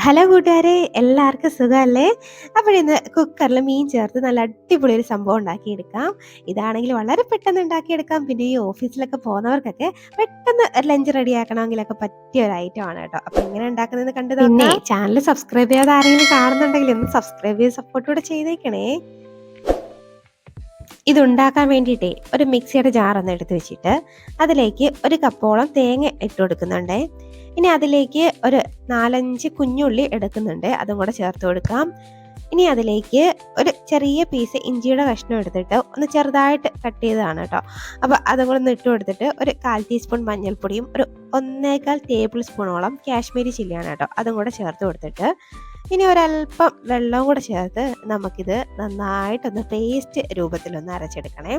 Hello കൂട്ടുകാരെ, എല്ലാവർക്കും സുഖമല്ലേ? അപ്പോഴിന്ന് കുക്കറിൽ മീൻ ചേർത്ത് നല്ല അടിപൊളി ഒരു സംഭവം ഉണ്ടാക്കിയെടുക്കാം. ഇതാണെങ്കിൽ വളരെ പെട്ടെന്ന് ഉണ്ടാക്കിയെടുക്കാം. പിന്നെ ഈ ഓഫീസിലൊക്കെ പോകുന്നവർക്കൊക്കെ പെട്ടെന്ന് ലഞ്ച് റെഡിയാക്കണമെങ്കിലൊക്കെ പറ്റിയ ഒരു ഐറ്റമാണ് കേട്ടോ. അപ്പോൾ എങ്ങനെ ഉണ്ടാക്കുന്നതെന്ന് കണ്ടു നോക്കാം. പിന്നെ ചാനൽ സബ്സ്ക്രൈബ് ചെയ്യാതെ ആരെങ്കിലും കാണുന്നുണ്ടെങ്കിൽ ഒന്ന് സബ്സ്ക്രൈബ് ചെയ്ത് സപ്പോർട്ടോടെ ചെയ്തേക്കണേ. ഇതുണ്ടാക്കാൻ വേണ്ടിയിട്ടേ ഒരു മിക്സിയുടെ ജാറൊന്ന് എടുത്ത് വെച്ചിട്ട് അതിലേക്ക് ഒരു കപ്പോളം തേങ്ങ ഇട്ട് കൊടുക്കുന്നുണ്ട്. ഇനി അതിലേക്ക് ഒരു 4-5 കുഞ്ഞുള്ളി എടുക്കുന്നുണ്ട്, അതും കൂടെ ചേർത്ത് കൊടുക്കാം. ഇനി അതിലേക്ക് ഒരു ചെറിയ പീസ് ഇഞ്ചിയുടെ കഷ്ണം എടുത്തിട്ട് ഒന്ന് ചെറുതായിട്ട് കട്ട് ചെയ്തതാണ് കേട്ടോ. അപ്പോൾ അതും കൂടെ ഒന്ന് ഇട്ട് കൊടുത്തിട്ട് ഒരു 1/4 ടീസ്പൂൺ മഞ്ഞൾപ്പൊടിയും ഒരു 1/4 ടേബിൾ സ്പൂണോളം കാശ്മീരി ചില്ലിയാണ് കേട്ടോ, അതും കൂടെ ചേർത്ത് കൊടുത്തിട്ട് ഇനി ഒരല്പം വെള്ളവും കൂടെ ചേർത്ത് നമുക്കിത് നന്നായിട്ടൊന്ന് പേസ്റ്റ് രൂപത്തിലൊന്ന് അരച്ചെടുക്കണേ.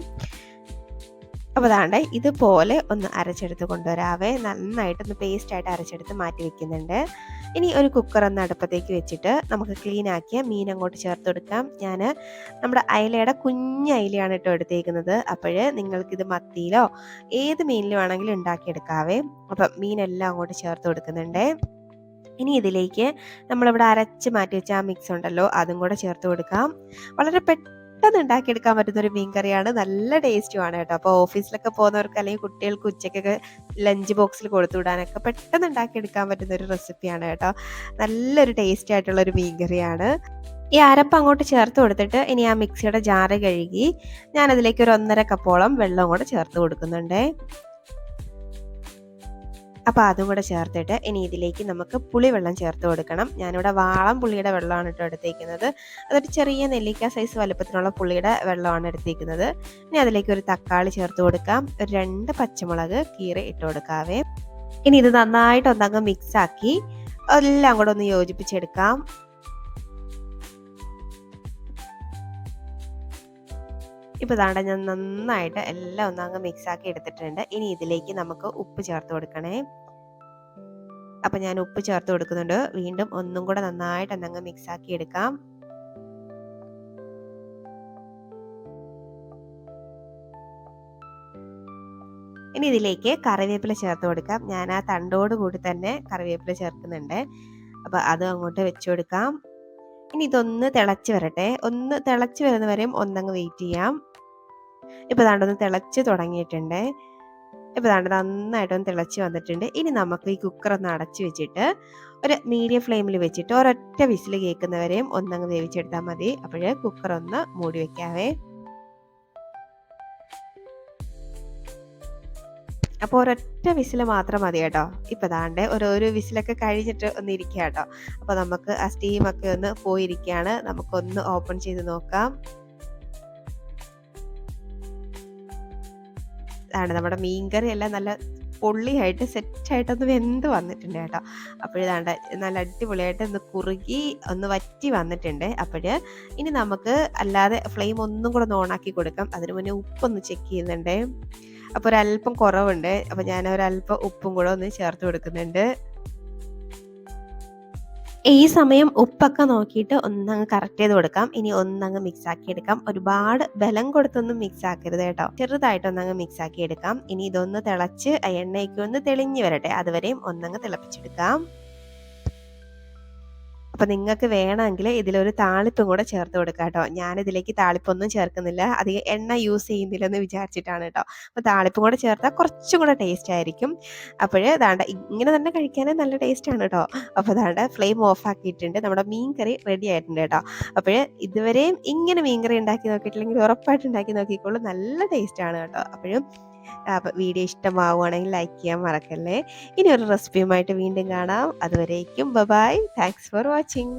അപ്പോൾ അതാണ്ട് ഇതുപോലെ ഒന്ന് അരച്ചെടുത്ത് കൊണ്ടുവരാവേ. നന്നായിട്ടൊന്ന് പേസ്റ്റായിട്ട് അരച്ചെടുത്ത് മാറ്റി വെക്കുന്നുണ്ട്. ഇനി ഒരു കുക്കർ ഒന്ന് അടുപ്പത്തേക്ക് വെച്ചിട്ട് നമുക്ക് ക്ലീൻ ആക്കിയ മീൻ അങ്ങോട്ട് ചേർത്ത് കൊടുക്കാം. ഞാൻ നമ്മുടെ അയലയുടെ കുഞ്ഞ് അയിലയാണ് കേട്ടോ എടുത്തേക്കുന്നത്. അപ്പോൾ നിങ്ങൾക്കിത് മത്തിയിലോ ഏത് മീനിലും ആണെങ്കിലും ഉണ്ടാക്കിയെടുക്കാവേ. അപ്പം മീനെല്ലാം അങ്ങോട്ട് ചേർത്ത് കൊടുക്കുന്നുണ്ട്. ഇനി ഇതിലേക്ക് നമ്മളിവിടെ അരച്ച് മാറ്റി വെച്ച ആ മിക്സ് ഉണ്ടല്ലോ, അതും കൂടെ ചേർത്ത് കൊടുക്കാം. വളരെ പെട്ടെന്ന് ഉണ്ടാക്കിയെടുക്കാൻ പറ്റുന്ന ഒരു മീൻ കറിയാണ്, നല്ല ടേസ്റ്റുമാണ് കേട്ടോ. അപ്പോൾ ഓഫീസിലൊക്കെ പോകുന്നവർക്ക് അല്ലെങ്കിൽ കുട്ടികൾക്ക് ഉച്ചയ്ക്കൊക്കെ ലഞ്ച് ബോക്സിൽ കൊടുത്തു വിടാനൊക്കെ പെട്ടെന്ന് ഉണ്ടാക്കിയെടുക്കാൻ പറ്റുന്ന ഒരു റെസിപ്പിയാണ് കേട്ടോ. നല്ലൊരു ടേസ്റ്റി ആയിട്ടുള്ളൊരു മീൻ കറിയാണ്. ഈ അരപ്പ് അങ്ങോട്ട് ചേർത്ത് കൊടുത്തിട്ട് ഇനി ആ മിക്സിയുടെ ജാറ് കഴുകി ഞാനതിലേക്ക് ഒരു 1.5 കപ്പോളം വെള്ളം കൂടെ ചേർത്ത് കൊടുക്കുന്നുണ്ട്. അപ്പോൾ അതും കൂടെ ചേർത്തിട്ട് ഇനി ഇതിലേക്ക് നമുക്ക് പുളിവെള്ളം ചേർത്ത് കൊടുക്കണം. ഞാനിവിടെ വാളം പുളിയുടെ വെള്ളമാണ് കേട്ടോ എടുത്തേക്കുന്നത്. അതൊരു ചെറിയ നെല്ലിക്ക സൈസ് വലുപ്പത്തിനുള്ള പുളിയുടെ വെള്ളമാണ് എടുത്തേക്കുന്നത്. ഇനി അതിലേക്ക് ഒരു തക്കാളി ചേർത്ത് കൊടുക്കാം, ഒരു 2 പച്ചമുളക് കീറി ഇട്ട് കൊടുക്കാവേ. ഇനി ഇത് നന്നായിട്ട് ഒന്നങ്ങ് മിക്സാക്കി എല്ലാം കൂടെ ഒന്ന് യോജിപ്പിച്ചെടുക്കാം. ഇപ്പോൾ ദാണ്ട ഞാൻ നന്നായിട്ട് എല്ലാം ഒന്നങ്ങ് മിക്സാക്കി എടുത്തിട്ടുണ്ട്. ഇനി ഇതിലേക്ക് നമുക്ക് ഉപ്പ് ചേർത്ത് കൊടുക്കണേ. അപ്പം ഞാൻ ഉപ്പ് ചേർത്ത് കൊടുക്കുന്നുണ്ട്. വീണ്ടും ഒന്നും കൂടെ നന്നായിട്ട് ഒന്നങ്ങ് മിക്സാക്കി എടുക്കാം. ഇനി ഇതിലേക്ക് കറിവേപ്പില ചേർത്ത് കൊടുക്കാം. ഞാൻ ആ തണ്ടോട് കൂടി തന്നെ കറിവേപ്പില ചേർക്കുന്നുണ്ട്. അപ്പോൾ അതും അങ്ങോട്ട് വെച്ച് കൊടുക്കാം. ഇനി ഇതൊന്ന് തിളച്ച് വരട്ടെ. ഒന്ന് തിളച്ച് വരുന്നവരെയും ഒന്നങ്ങ് വെയിറ്റ് ചെയ്യാം. ഇപ്പോൾ ദാണ്ടൊന്ന് തിളച്ച് തുടങ്ങിയിട്ടുണ്ട്. ഇപ്പോൾ ദാണ്ട് നന്നായിട്ടൊന്ന് തിളച്ച് വന്നിട്ടുണ്ട്. ഇനി നമുക്ക് ഈ കുക്കർ ഒന്ന് അടച്ച് വെച്ചിട്ട് ഒരു മീഡിയം ഫ്ലെയിമിൽ വെച്ചിട്ട് ഒരൊറ്റ വിസിൽ കേൾക്കുന്നവരെയും ഒന്നങ്ങ് വേവിച്ചെടുത്താൽ മതി. അപ്പോൾ കുക്കർ ഒന്ന് മൂടി വെക്കാവേ. അപ്പോൾ ഒരൊറ്റ വിസിൽ മാത്രം മതി കേട്ടോ. ഇപ്പോൾ ദാണ്ട് ഒരു വിസിലൊക്കെ കഴിഞ്ഞിട്ട് ഒന്ന് ഇരിക്കുക കേട്ടോ. അപ്പോൾ നമുക്ക് ആ സ്റ്റീമൊക്കെ ഒന്ന് പോയിരിക്കുകയാണ്. നമുക്കൊന്ന് ഓപ്പൺ ചെയ്ത് നോക്കാം. ആണ് നമ്മുടെ മീൻകറി എല്ലാം നല്ല പൊള്ളിയായിട്ട് സെറ്റായിട്ടൊന്ന് വെന്ത് വന്നിട്ടുണ്ട് കേട്ടോ. അപ്പോഴാണ്ട് നല്ല അടിപൊളിയായിട്ട് ഒന്ന് കുറുകി ഒന്ന് വറ്റി വന്നിട്ടുണ്ട്. ഇനി നമുക്ക് അല്ലാതെ ഫ്ലെയിം ഒന്നും കൂടെ ഒന്ന് ഓണാക്കി കൊടുക്കാം. അതിന് മുന്നേ ഉപ്പൊന്ന് ചെക്ക് ചെയ്യുന്നുണ്ട്. അപ്പോൾ ഒരല്പം കുറവുണ്ട്. അപ്പോൾ ഞാൻ ഒരല്പം ഉപ്പും കൂടെ ഒന്ന് ചേർത്ത് കൊടുക്കുന്നുണ്ട്. ഈ സമയം ഉപ്പൊക്കെ നോക്കിയിട്ട് ഒന്നങ്ങ് കറക്റ്റ് ചെയ്ത് കൊടുക്കാം. ഇനി ഒന്നങ്ങ് മിക്സ് ആക്കി എടുക്കാം. ഒരുപാട് ബലം കൊടുത്തൊന്നും മിക്സ് ആക്കരുത് കേട്ടോ. ചെറുതായിട്ടൊന്നങ്ങ് മിക്സ് ആക്കി എടുക്കാം. ഇനി ഇതൊന്ന് തിളച്ച് എണ്ണയ്ക്ക് ഒന്ന് തെളിഞ്ഞ് വരട്ടെ, അതുവരെയും ഒന്നങ്ങ് തിളപ്പിച്ചെടുക്കാം. അപ്പം നിങ്ങൾക്ക് വേണമെങ്കിൽ ഇതിലൊരു താളിപ്പും കൂടെ ചേർത്ത് കൊടുക്കാം കേട്ടോ. ഞാനിതിലേക്ക് താളിപ്പൊന്നും ചേർക്കുന്നില്ല, അധികം എണ്ണ യൂസ് ചെയ്യുന്നില്ലെന്ന് വിചാരിച്ചിട്ടാണ് കേട്ടോ. അപ്പോൾ താളിപ്പും കൂടെ ചേർത്താൽ കുറച്ചും കൂടെ ടേസ്റ്റ് ആയിരിക്കും. ദാണ്ട ഇങ്ങനെ തന്നെ കഴിക്കാനേ നല്ല ടേസ്റ്റാണ് കേട്ടോ. അപ്പോൾ ദാണ്ട ഫ്ലെയിം ഓഫ് ആക്കിയിട്ടുണ്ട്. നമ്മുടെ മീൻ കറി റെഡി ആയിട്ടുണ്ട് കേട്ടോ. ഇതുവരെയും ഇങ്ങനെ മീൻ കറി ഉണ്ടാക്കി നോക്കിയിട്ടില്ലെങ്കിൽ ഉറപ്പായിട്ട് ഉണ്ടാക്കി നോക്കിക്കോളൂ, നല്ല ടേസ്റ്റാണ് കേട്ടോ. അപ്പോൾ വീഡിയോ ഇഷ്ടമാവുകയാണെങ്കിൽ ലൈക്ക് ചെയ്യാൻ മറക്കല്ലേ. ഇനി ഒരു റെസിപ്പിയുമായിട്ട് വീണ്ടും കാണാം. അതുവരേക്കും ബൈ. Thanks for watching.